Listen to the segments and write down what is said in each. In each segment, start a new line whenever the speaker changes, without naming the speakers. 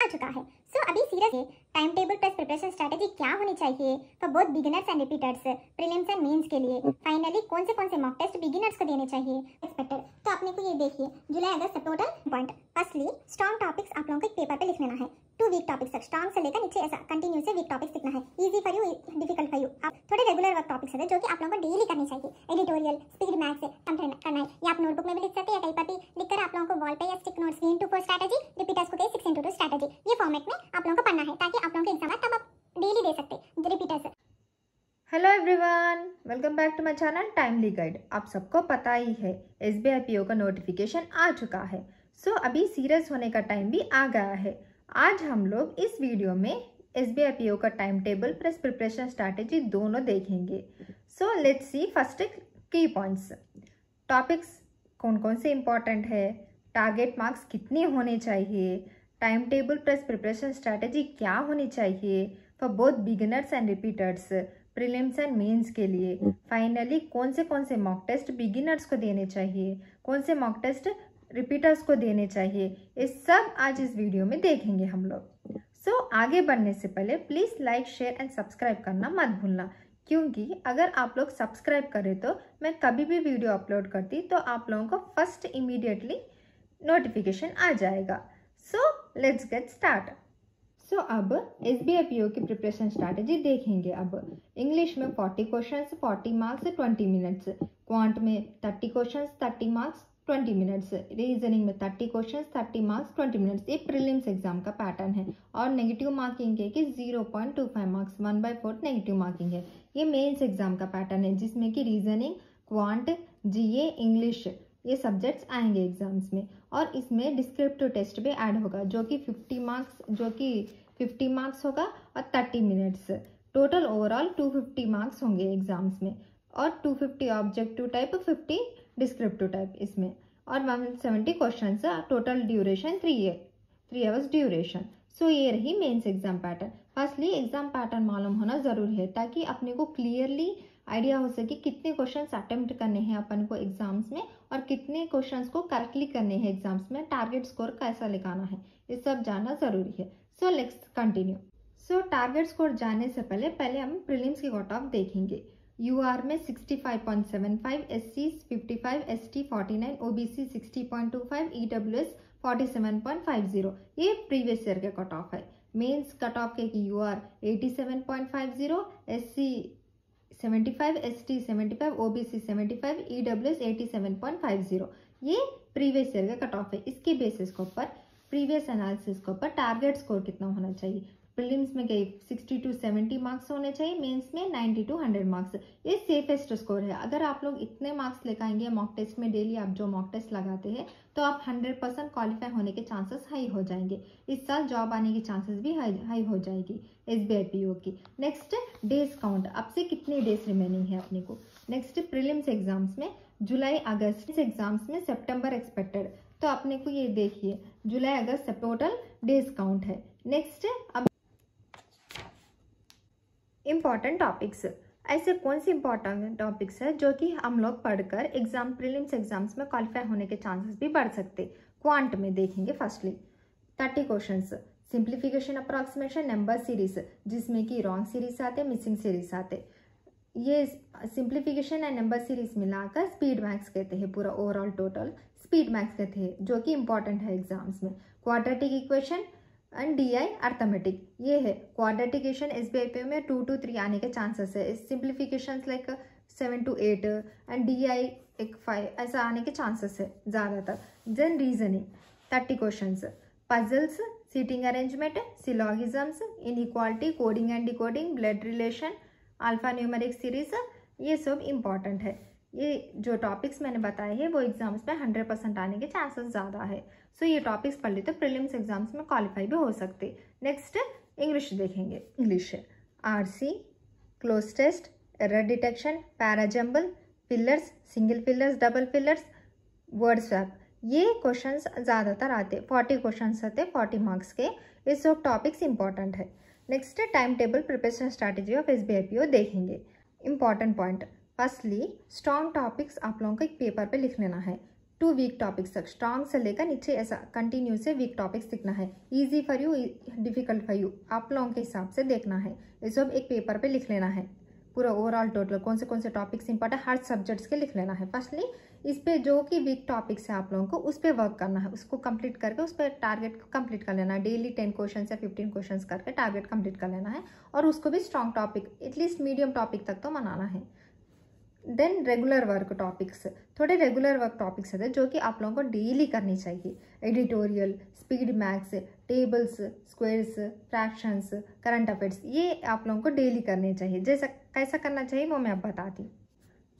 आ चुका है। सो अभी seriously time table plus preparation strategy क्या होनी चाहिए for both beginners and repeaters, prelims and mains के लिए। फाइनली कौन से मॉक टेस्ट बिगिनर्स को देने चाहिए एक्सपेक्टेड। तो अपने को ये देखिए जुलाई अगस्त total point. Firstly strong topics आप लोगों को एक पेपर पे लिख लेना है। 2 वीक टॉपिक्स तक, स्ट्रॉन्ग से लेकर नीचे ऐसा कंटिन्यू से वीक टॉपिक्स लिखना है। Easy for you, difficult for you. आप थोड़े रेगुलर वर्क टॉपिक्स है जो कि आप लोगों को डेली करनी चाहिए। एडिटोरियल, स्पीड मैथ्स करना है, या आप नोटबुक में भी लिख सकते हैं या कहीं पर भी लिखकर आप लोगों को वॉल पे या स्टिक नोट्स 3-4 स्ट्रेटजी, रिपीटर्स को कहीं 6-2 स्ट्रेटजी, ये फॉर्मेट में आप लोगों को पढ़ना है ताकि आप लोगों के एग्जाम तब आप डेली दे सकते repeaters.
Hello everyone, welcome back to my channel Timely Guide. आप सबको पता ही है एसबीआई पीओ का नोटिफिकेशन आ चुका है। सो अभी सीरियस होने का टाइम भी आ गया है। आज हम लोग इस वीडियो में एसबीआई पीओ का time table plus preparation strategy दोनों देखेंगे। सो लेट्स सी फर्स्ट की पॉइंट्स। टॉपिक्स कौन कौन से इम्पॉर्टेंट है, टारगेट मार्क्स कितने होने चाहिए, time table plus preparation strategy क्या होनी चाहिए for both beginners and repeaters, prelims and mains के लिए। फाइनली कौन से मॉक टेस्ट बिगिनर्स को देने चाहिए, कौन से मॉक टेस्ट रिपीटर्स को देने चाहिए, ये सब आज इस वीडियो में देखेंगे हम लोग। सो आगे बढ़ने से पहले please like, share and subscribe करना मत भूलना, क्योंकि अगर आप लोग सब्सक्राइब करें तो मैं कभी भी वीडियो अपलोड करती तो आप लोगों को फर्स्ट इमीडिएटली नोटिफिकेशन आ जाएगा। So let's get start. So अब एसबीआई पीओ की प्रिपरेशन स्ट्रैटेजी देखेंगे। अब इंग्लिश में 40 क्वेश्चंस 40 मार्क्स 20 मिनट्स, क्वांट में 30 क्वेश्चंस 30 मार्क्स 20 मिनट्स, रीजनिंग में 30 क्वेश्चंस 30 मार्क्स 20 मिनट्स। ये प्रीलिम्स एग्जाम का पैटर्न है और नेगेटिव मार्किंग है कि 0.25 मार्क्स 1/4 नेगेटिव मार्किंग है। ये मेंस एग्जाम का पैटर्न है जिसमें कि रीजनिंग, क्वांट, जीए, इंग्लिश ये सब्जेक्ट्स आएंगे एग्जाम्स में। और इसमें डिस्क्रिप्टिव टेस्ट भी ऐड होगा जो कि 50 मार्क्स होगा और 30 मिनट्स। टोटल ओवरऑल 250 मार्क्स होंगे एग्जाम्स में और 250 ऑब्जेक्टिव टाइप, 50 डिस्क्रिप्टिव टाइप इसमें, और 170 question. Total duration 3 hours duration. So ये रही mains exam pattern. Firstly exam pattern मालूम होना जरूरी है ताकि अपने को क्लियरली आइडिया हो सके कितने क्वेश्चंस अटेम्प्ट करने हैं अपन को एग्जाम्स में और कितने क्वेश्चंस को करेक्टली करने हैं एग्जाम्स में, टारगेट स्कोर कैसा लगाना है, ये सब जानना जरूरी है। So let's continue. So target score जानने से पहले हम प्रीलिम्स की कट ऑफ देखेंगे। यूआर में 65.75, एससी 55, एसटी 49, ओबीसी 60.25, ईडब्ल्यूएस 47.50। ये प्रीवियस ईयर के कट ऑफ है। मेंस कट ऑफ के UR 87.50, SC 75, ST 75, OBC 75, EWS 87.50। ये प्रीवियस ईयर का कट ऑफ है। इसके बेसिस के ऊपर, प्रीवियस एनालिसिस के ऊपर टारगेट स्कोर कितना होना चाहिए। प्रीलिम्स में गई 60 to 70 मार्क्स होने चाहिए, मेंस में 90 to 100 मार्क्स। ये सेफेस्ट स्कोर है। अगर आप लोग इतने मार्क्स लेकर आएंगे मॉक टेस्ट में, डेली आप जो मॉक टेस्ट लगाते हैं, तो आप 100% क्वालिफाई होने के चांसेस हाई हो जाएंगे। इस साल जॉब आने की चांसेस भी हाई हो जाएगी एसबीआई पीओ की। नेक्स्ट डेज काउंट, अब से कितने डेज रिमेनिंग है अपने को। नेक्स्ट प्रीलिम्स एग्जाम्स में जुलाई अगस्त, एग्जाम्स में सितंबर एक्सपेक्टेड। तो अपने को ये देखिए जुलाई अगस्त टोटल डेज काउंट है। नेक्स्ट अब इम्पॉर्टेंट टॉपिक्स, ऐसे कौन सी इंपॉर्टेंट टॉपिक्स है जो कि हम लोग पढ़कर एग्जाम प्रीलिम्स एग्जाम्स में क्वालिफाई होने के चांसेस भी बढ़ सकते। क्वांट में देखेंगे firstly 30 questions, simplification, approximation, number series जिसमें कि रॉन्ग सीरीज आते, मिसिंग सीरीज आते। ये सिंप्लीफिकेशन एंड नंबर सीरीज मिलाकर स्पीड मैथ्स कहते हैं। पूरा ओवरऑल टोटल स्पीड मैथ्स कहते हैं जो कि इंपॉर्टेंट है एग्जाम्स में। Quadratic equation and DI arithmetic, ये है क्वाड्रेटिकेशन एसबीआई पे में 2 to 3 आने के चांसेस है। Simplification like 7 to 8 and DI 5 ऐसा आने के चांसेस है ज़्यादातर। Then reasoning 30 questions, puzzles, seating arrangement, syllogisms, inequality, coding and decoding, blood relation, alpha numeric series, ये सब इम्पॉर्टेंट है। ये जो टॉपिक्स मैंने बताए हैं वो एग्जाम्स में 100% आने के चांसेस ज़्यादा है। सो ये टॉपिक्स पढ़ लेते तो प्रीलिम्स एग्जाम्स में क्वालिफाई भी हो सकते। नेक्स्ट इंग्लिश देखेंगे। English RC, cloze test, error detection, parajumble, pillars, single pillars, double pillars, word swap, ये क्वेश्चंस ज़्यादातर आते। 40 क्वेश्चंस आते 40 मार्क्स के। ये सब टॉपिक्स इंपॉर्टेंट है। Next time table preparation strategy of SBI PO देखेंगे। Important point, firstly strong topics आप लोगों को एक पेपर पे लिख लेना है। टू वीक टॉपिक्स तक, स्ट्रॉन्ग से लेकर नीचे ऐसा कंटिन्यू से वीक टॉपिक्स लिखना है। Easy for you, difficult for you, आप लोगों के हिसाब से देखना है। ये सब एक पेपर पे लिख लेना है, पूरा ओवरऑल टोटल कौन से टॉपिक्स इंपॉर्टेंट हर सब्जेक्ट्स के लिख लेना है। फर्स्टली इस पे जो कि वीक टॉपिक्स है आप लोगों को उस पर वर्क करना है, उसको कंप्लीट करके उस पर टारगेट कंप्लीट कर लेना है। डेली 10 क्वेश्चन या 15 क्वेश्चन करके टारगेट कंप्लीट कर लेना है और उसको भी strong topic at least medium topic तक तो बनाना है। देन रेगुलर वर्क टॉपिक्स, थोड़े रेगुलर वर्क टॉपिक्स होते हैं जो कि आप लोगों को डेली करनी चाहिए। Editorial, speed maths, tables, squares, fractions, current affairs, ये आप लोगों को डेली करने चाहिए। जैसा कैसा करना चाहिए वो मैं अब बताती हूँ।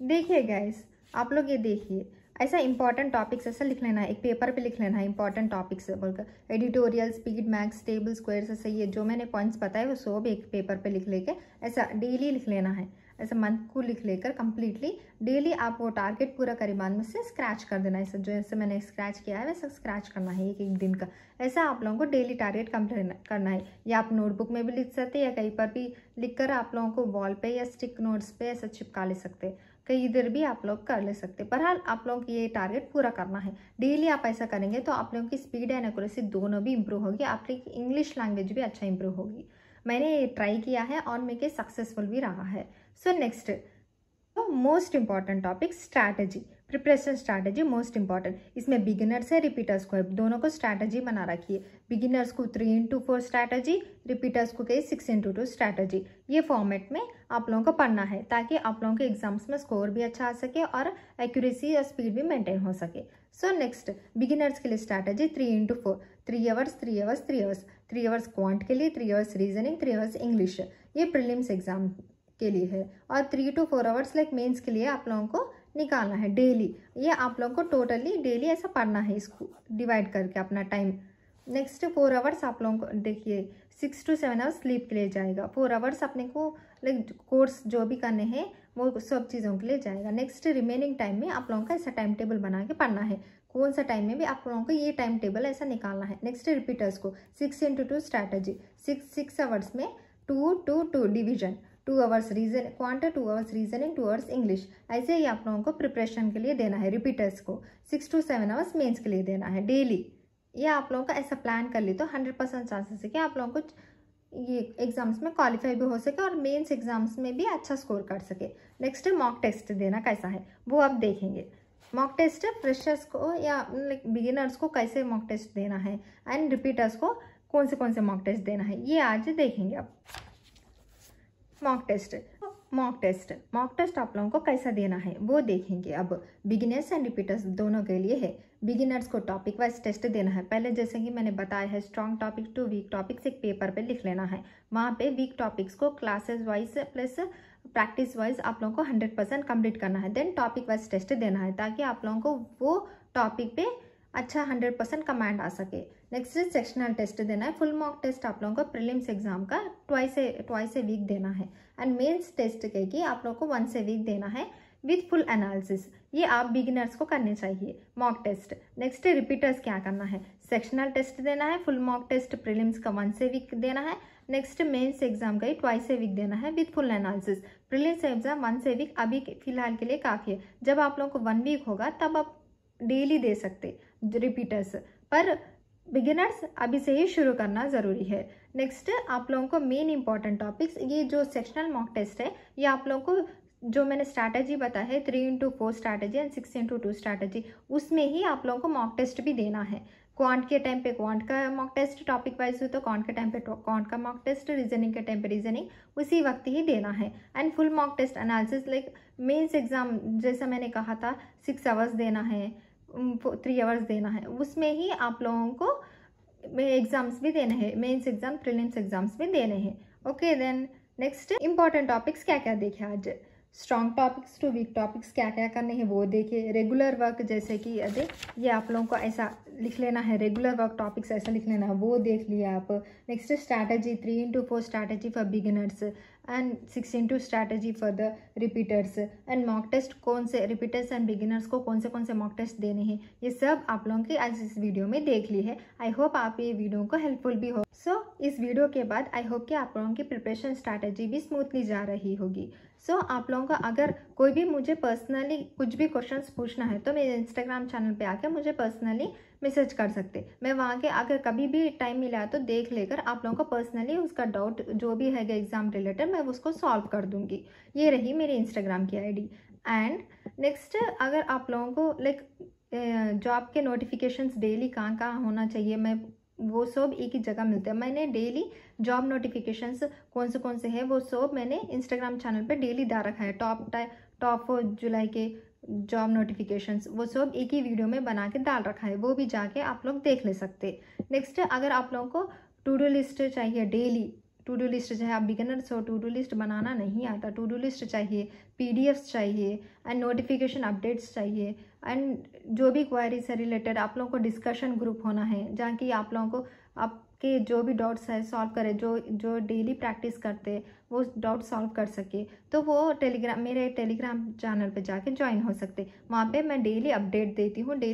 देखिए गाइस, आप लोग ये देखिए, ऐसा इंपॉर्टेंट टॉपिक्स ऐसा लिख लेना है, एक पेपर पे लिख लेना है इंपॉर्टेंट टॉपिक्स बोलकर। Editorial, speed maths, table, squares, ऐसे ये जो मैंने पॉइंट्स बताए वो सब एक पेपर पे लिख लेके ऐसा डेली लिख लेना है। ऐसा मंथ को लिख लेकर कंप्लीटली डेली आप वो टारगेट पूरा करें, बाद में से स्क्रैच कर देना है। ऐसा जैसे मैंने स्क्रैच किया है वैसा स्क्रैच करना है एक दिन का। ऐसा आप लोगों को डेली टारगेट कंप्लीट करना है। या आप नोटबुक में भी लिख सकते हैं या कहीं पर भी लिखकर आप लोगों को वॉल पे या स्टिक नोट्स पे ऐसा चिपका ले सकते हैं, कहीं इधर भी आप लोग कर ले सकते हैं। बहरहाल आप लोगों को ये टारगेट पूरा करना है। डेली आप ऐसा करेंगे तो आप लोगों की स्पीड एंड एक्यूरेसी दोनों भी इंप्रूव होगी, आपकी इंग्लिश लैंग्वेज भी अच्छा इंप्रूव होगी। मैंने ये ट्राई किया है और मेरे सक्सेसफुल भी रहा है। So next most important topic strategy, preparation strategy most important. इसमें बिगिनर्स है, रिपीटर्स को है, दोनों को स्ट्रैटेजी बना रखिए। बिगिनर्स को 3x4 स्ट्रैटेजी, रिपीटर्स को कही 6x2 स्ट्रैटेजी। ये फॉर्मेट में आप लोगों को पढ़ना है ताकि आप लोगों के एग्जाम्स में स्कोर भी अच्छा आ सके और एक्यूरेसी और स्पीड भी मेंटेन हो सके। सो नेक्स्ट बिगिनर्स के लिए strategy 3x4, 3 hours 3 hours 3 hours, 3 hours quant के लिए, 3 आवर्स रीजनिंग, 3 आवर्स इंग्लिश। ये प्रीलिम्स एग्जाम के लिए है। और 3 to 4 आवर्स लाइक मेंस के लिए आप लोगों को निकालना है डेली। ये आप लोगों को टोटली डेली ऐसा पढ़ना है, इसको डिवाइड करके अपना टाइम। नेक्स्ट 4 आवर्स आप लोगों को देखिए 6 to 7 आवर्स स्लीप के लिए जाएगा। 4 आवर्स अपने को लाइक कोर्स जो भी करने हैं वो सब चीज़ों के लिए जाएगा। नेक्स्ट रिमेनिंग टाइम में आप लोगों का ऐसा टाइम टेबल बना के पढ़ना है, कौन सा टाइम में भी आप लोगों को ये टाइम टेबल ऐसा निकालना है। नेक्स्ट रिपीटर्स को 6x2 स्ट्रैटेजी, 6 आवर्स में 2 division, 2 hours reason quant, 2 hours reasoning, 2 hours English. ऐसे ही आप लोगों को प्रिपरेशन के लिए देना है। रिपीटर्स को 6 to 7 आवर्स मेंस के लिए देना है डेली। ये आप लोगों का ऐसा प्लान कर ली तो 100% चांसेस है कि आप लोगों को ये एग्जाम्स में क्वालिफाई भी हो सके और मेंस एग्जाम्स में भी अच्छा स्कोर कर सके। नेक्स्ट मॉक टेस्ट देना कैसा है वो आप देखेंगे। मॉक टेस्ट फ्रेशर्स को या बिगिनर्स को कैसे मॉक टेस्ट देना है एंड रिपीटर्स को कौन से मॉक टेस्ट देना है ये आज देखेंगे। अब मॉक टेस्ट आप लोगों को कैसा देना है वो देखेंगे। अब बिगिनर्स एंड रिपीटर्स दोनों के लिए है। बिगिनर्स को टॉपिक वाइज टेस्ट देना है। पहले जैसे कि मैंने बताया है strong topic to weak topics एक पेपर पे लिख लेना है। वहाँ पे वीक टॉपिक्स को classes wise plus practice wise आप लोगों को 100% कंप्लीट करना है। देन टॉपिक वाइज टेस्ट देना है ताकि आप लोगों को वो टॉपिक पे अच्छा 100% कमांड आ सके। नेक्स्ट सेक्शनल टेस्ट देना है। फुल मॉक टेस्ट आप लोगों को प्रीलिम्स एग्जाम का ट्वाइस ए वीक देना है एंड मेंस टेस्ट के कि आप लोगों को वंस ए वीक देना है विथ फुल एनालिसिस। ये आप बिगिनर्स को करने चाहिए मॉक टेस्ट। नेक्स्ट रिपीटर्स क्या करना है, सेक्शनल टेस्ट देना है, फुल मॉक टेस्ट प्रीलिम्स का वंस ए वीक देना है। नेक्स्ट मेंस एग्जाम का ही ट्वाइस ए वीक देना है with full analysis. Prelims exam once a week अभी फिलहाल के लिए काफ़ी है। जब आप लोगों को 1 वीक होगा तब आप डेली दे सकते रिपीटर्स, पर बिगिनर्स अभी से ही शुरू करना ज़रूरी है। नेक्स्ट आप लोगों को मेन इंपॉर्टेंट टॉपिक्स, ये जो सेक्शनल मॉक टेस्ट है ये आप लोगों को जो मैंने स्ट्रैटेजी बताया है 3x4 strategy and 6x2 strategy, उसमें ही आप लोगों को मॉक टेस्ट भी देना है। क्वांट के टाइम पे क्वांट का मॉक टेस्ट, टॉपिक वाइज हो तो क्वांट के टाइम पे क्वांट का मॉक टेस्ट, रीजनिंग के टाइम पे रीजनिंग उसी वक्त ही देना है। And full mock test analysis like mains exam जैसा मैंने कहा था 6 आवर्स देना है, 3 आवर्स देना है, उसमें ही आप लोगों को एग्जाम्स भी देने हैं, मेंस एग्जाम प्रीलिम्स एग्जाम्स भी देने हैं। Okay then next important topics क्या क्या देखे आज। Strong topics to weak topics क्या क्या करने हैं वो देखिए। रेगुलर वर्क जैसे कि ये आप लोगों को ऐसा लिख लेना है, रेगुलर वर्क टॉपिक्स ऐसा लिख लेना है, वो देख लिया आप। Next strategy 3x4 strategy for beginners and 6x2 strategy for the repeaters and mock test, कौन से रिपीटर्स एंड बिगिनर्स को कौन से मॉक टेस्ट देने हैं, ये सब आप लोगों की आज इस वीडियो में देख ली है। आई होप आप ये वीडियो को हेल्पफुल भी हो। सो इस वीडियो के बाद आई होप कि आप लोगों की प्रिपरेशन स्ट्रैटेजी भी स्मूथली जा रही होगी। सो आप लोगों का अगर कोई भी मुझे पर्सनली कुछ भी क्वेश्चंस पूछना है तो मेरे इंस्टाग्राम चैनल पे आकर मुझे पर्सनली मैसेज कर सकते। मैं वहाँ के अगर कभी भी टाइम मिला तो देख लेकर आप लोगों को पर्सनली उसका डाउट जो भी है एग्जाम रिलेटेड मैं उसको सॉल्व कर दूँगी। ये रही मेरी इंस्टाग्राम की ID। एंड नेक्स्ट, अगर आप लोगों को लाइक जॉब के नोटिफिकेशंस डेली कहाँ होना चाहिए, मैं वो सब एक ही जगह मिलते हैं। मैंने डेली जॉब नोटिफिकेशंस कौन से हैं वो सब मैंने इंस्टाग्राम चैनल पे डेली डाल रखा है। टॉप 4 जुलाई के जॉब नोटिफिकेशंस वो सब एक ही वीडियो में बना के डाल रखा है, वो भी जाके आप लोग देख ले सकते। नेक्स्ट, अगर आप लोगों को टू डू लिस्ट चाहिए, डेली टू डू लिस्ट, चाहे आप बिगिनर्स हो, टू डू लिस्ट बनाना नहीं आता, टू डू लिस्ट चाहिए, PDFs चाहिए एंड नोटिफिकेशन अपडेट्स चाहिए एंड जो भी क्वायरी से रिलेटेड आप लोगों को डिस्कशन ग्रुप होना है जहाँ कि आप लोगों को आपके जो भी डाउट्स है सॉल्व करे, जो डेली प्रैक्टिस करते वो डाउट सॉल्व कर सके, तो वो मेरे टेलीग्राम चैनल पे जाके ज्वाइन हो सकते। वहाँ पे मैं डेली अपडेट देती हूँ, डेली